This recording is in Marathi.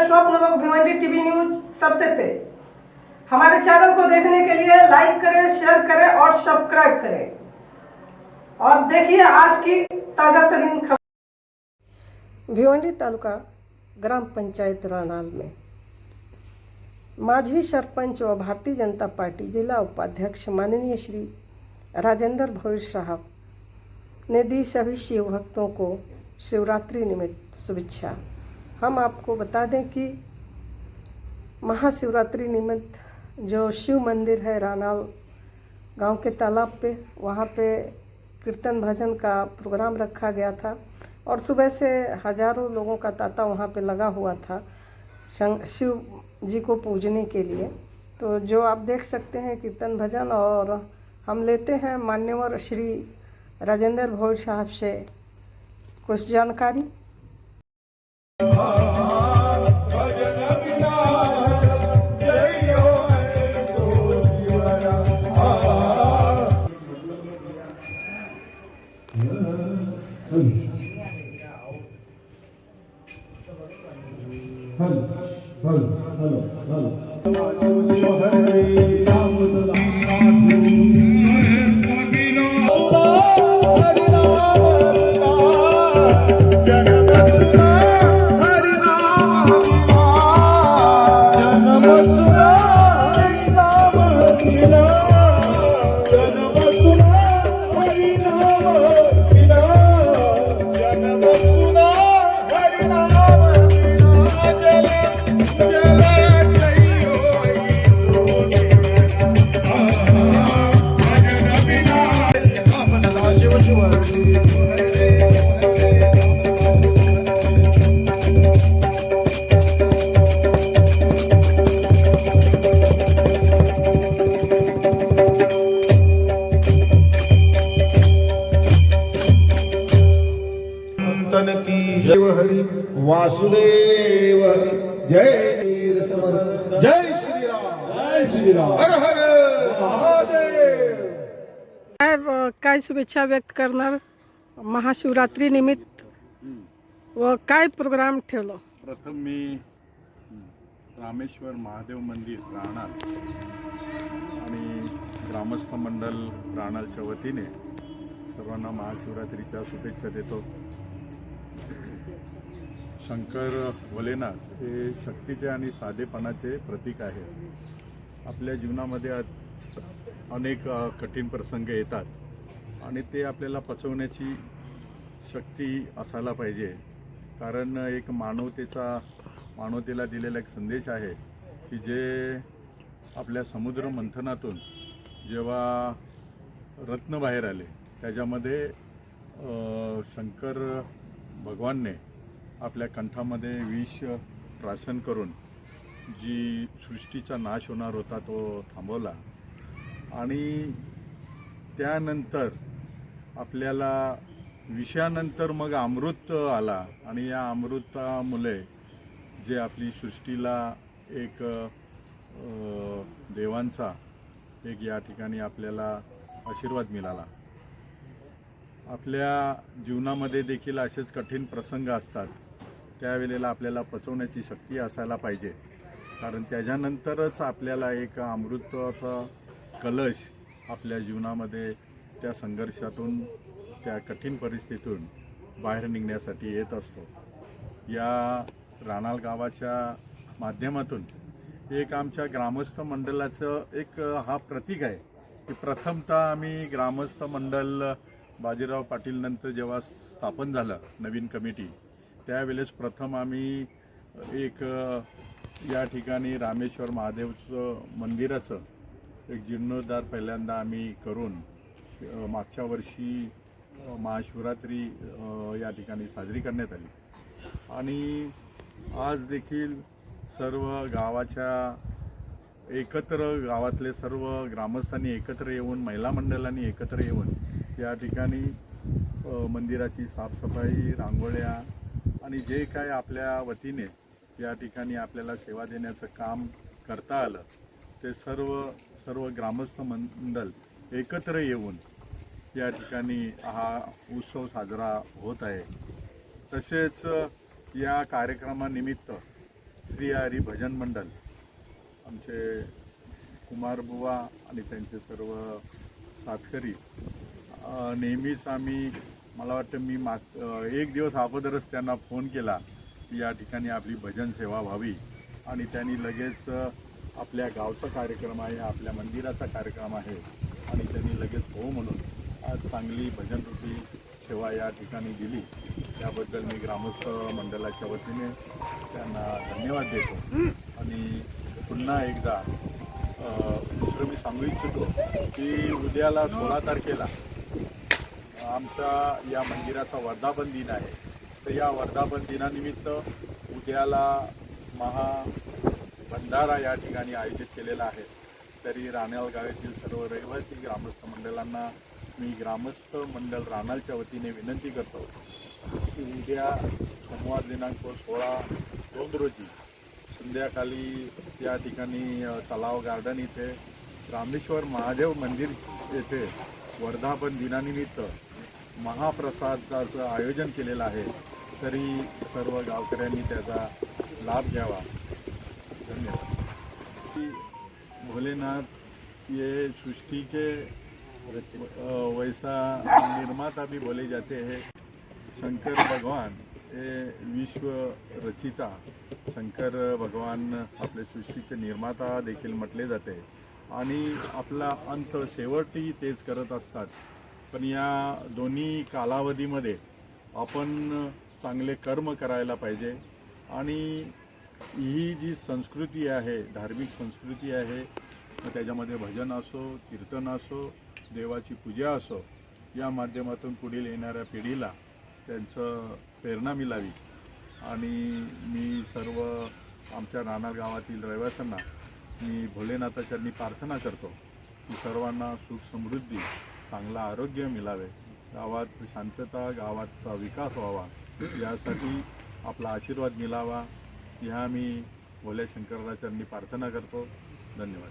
स्वप्न लोग भिवंडी टीवी न्यूज सबसे तेज। हमारे चैनल को देखने के लिए लाइक करें, शेयर करें और सब्सक्राइब करें और देखिए आज की ताजा तरीन खबर। भिवंडी तालुका ग्राम पंचायत रानाल में माजी सरपंच व भारतीय जनता पार्टी जिला उपाध्यक्ष माननीय श्री राजेंद्र भोईर साहब ने दी सभी शिव भक्तों को शिवरात्रि निमित्त शुभेच्छा। हम आपको बता दें कि महाशिवरात्रि निमित्त जो शिव मंदिर है रानाल गांव के तालाब पे, वहाँ पे कीर्तन भजन का प्रोग्राम रखा गया था और सुबह से हजारों लोगों का तांता वहाँ पे लगा हुआ था शिव जी को पूजने के लिए। तो जो आप देख सकते हैं कीर्तन भजन, और हम लेते हैं मान्यवर श्री राजेंद्र भोईर साहब से कुछ जानकारी। हरि वासुदेव हरि जय वीर समर्थ जय श्री राम हर हर महादेव। काय शुभेच्छा व्यक्त करणार महाशिवरात्री निमित्त व काय प्रोग्राम ठेवलो? प्रथम मी रामेश्वर महादेव मंदिर राणाल आणि ग्रामस्थ मंडल राणालच्या वतीने सर्वांना महाशिवरात्रीच्या शुभेच्छा देतो। शंकर भोलेनाथ हे शक्तीचे आणि साधेपणाचे प्रतीक आहे। आपल्या जीवनामध्ये अनेक कठीण प्रसंग येतात आणि ते आपल्याला पचवण्याची शक्ती असायला पाहिजे, कारण एक मानवतेला दिलेला एक संदेश आहे की जे आपल्या समुद्र मंथनातून जेव्हा रत्न बाहेर आले त्याच्यामध्ये शंकर भगवानने आपल्या कंठामध्ये विष प्राशन करून जी सृष्टीचा नाश होणार होता तो थांबवला आणि त्यानंतर आपल्याला विषयानंतर मग अमृत आला आणि या अमृतामुळे जे आपली सृष्टीला एक देवांचा एक या ठिकाणी आपल्याला आशीर्वाद मिळाला। आपल्या जीवनामध्ये देखील असेच कठीण प्रसंग असतात, त्यावेळेला आपल्याला पचवण्याची शक्ती असायला पाहिजे, कारण त्याच्यानंतरच आपल्याला एक अमृताचा कलश आपल्या जीवनामध्ये त्या संघर्षातून त्या कठीण परिस्थितीतून बाहेर निघण्यासाठी येत असतो। या राणाल गावाच्या माध्यमातून एक आमच्या ग्रामस्थ मंडळाचं एक हा प्रतीक आहे की प्रथमतः आम्ही ग्रामस्थ मंडळ बाजीराव पाटील नंतर जेव्हा स्थापन झालं नवीन कमिटी, त्यावेळेस प्रथम आम्ही एक या ठिकाणी रामेश्वर महादेवचं मंदिराचं एक जीर्णोद्धार पहिल्यांदा आम्ही करून मागच्या वर्षी महाशिवरात्री या ठिकाणी साजरी करण्यात आली आणि आज देखील सर्व गावातले सर्व ग्रामस्थांनी एकत्र येऊन, महिला मंडळांनी एकत्र येऊन या ठिकाणी मंदिराची साफसफाई, रांगोळ्या आणि जे काय आपल्या वतीने या ठिकाणी आपल्याला सेवा देण्याचं काम करता आलं ते सर्व ग्रामस्थ मंडळ एकत्र येऊन या ठिकाणी हा उत्सव साजरा होत आहे। तसेच या कार्यक्रमानिमित्त श्री हरी भजन मंडळ आमचे कुमार बुवा आणि त्यांचे सर्व साथकरी नेहमीच आम्ही मला वाटतं मी एक दिवस अगोदरच त्यांना फोन केला की या ठिकाणी आपली भजन सेवा व्हावी आणि त्यांनी लगेच आपल्या गावचा कार्यक्रम आहे, आपल्या मंदिराचा कार्यक्रम आहे आणि त्यांनी लगेच हो म्हणून आज चांगली भजनरूपी सेवा या ठिकाणी दिली. त्याबद्दल मी ग्रामस्थ मंडळाच्या वतीने त्यांना धन्यवाद देतो. आणि पुन्हा एकदा दुसरं मी सांगू इच्छितो की उद्याला 16 तारखेला आमच्या या मंदिराचा वर्धापन दिन आहे. तर या वर्धापन दिनानिमित्त उद्याला भंडारा या ठिकाणी आयोजित केलेला आहे. तरी रानाळ गावातील सर्व रहिवासी ग्रामस्थ मंडळांना मी ग्रामस्थ मंडळ रानाळच्या वतीने विनंती करतो की उद्या सोमवार दिनांक 16/2 रोजी संध्याकाळी या ठिकाणी तलाव गार्डन इथे रामेश्वर महादेव मंदिर येथे वर्धापन दिनानिमित्त महाप्रसादाचं आयोजन केलेलं आहे. तरी सर्व गावकऱ्यांनी त्याचा लाभ घ्यावा. धन्यवाद. भोलेनाथ ये सृष्टि के वैसा निर्माता भी बोले जाते हैं. शंकर भगवान हे विश्व रचिता शंकर भगवान आपल्या सृष्टीचे निर्माता देखील म्हटले जाते आणि आपला अंत शेवटही तेच करत असतात. पण या दोन्ही कालावधीमध्ये आपण चांगले कर्म करायला पाहिजे आणि ही जी संस्कृती आहे, धार्मिक संस्कृती आहे, त्याच्यामध्ये भजन असो, कीर्तन असो, देवाची पूजा असो, या माध्यमातून पुढील येणाऱ्या पिढीला त्यांचं प्रेरणा मिळावी. आणि मी सर्व आमच्या रानाळ गावातील रहिवाशांना मी भोलेनाथाच्यांनी प्रार्थना करतो की सर्वांना सुख समृद्धी, चांगलं आरोग्य मिळावे, गावात शांतता, गावाचा विकास व्हावा, यासाठी आपला आशीर्वाद मिळावा, ह्या मी भोले शंकराच्यांनी प्रार्थना करतो. धन्यवाद.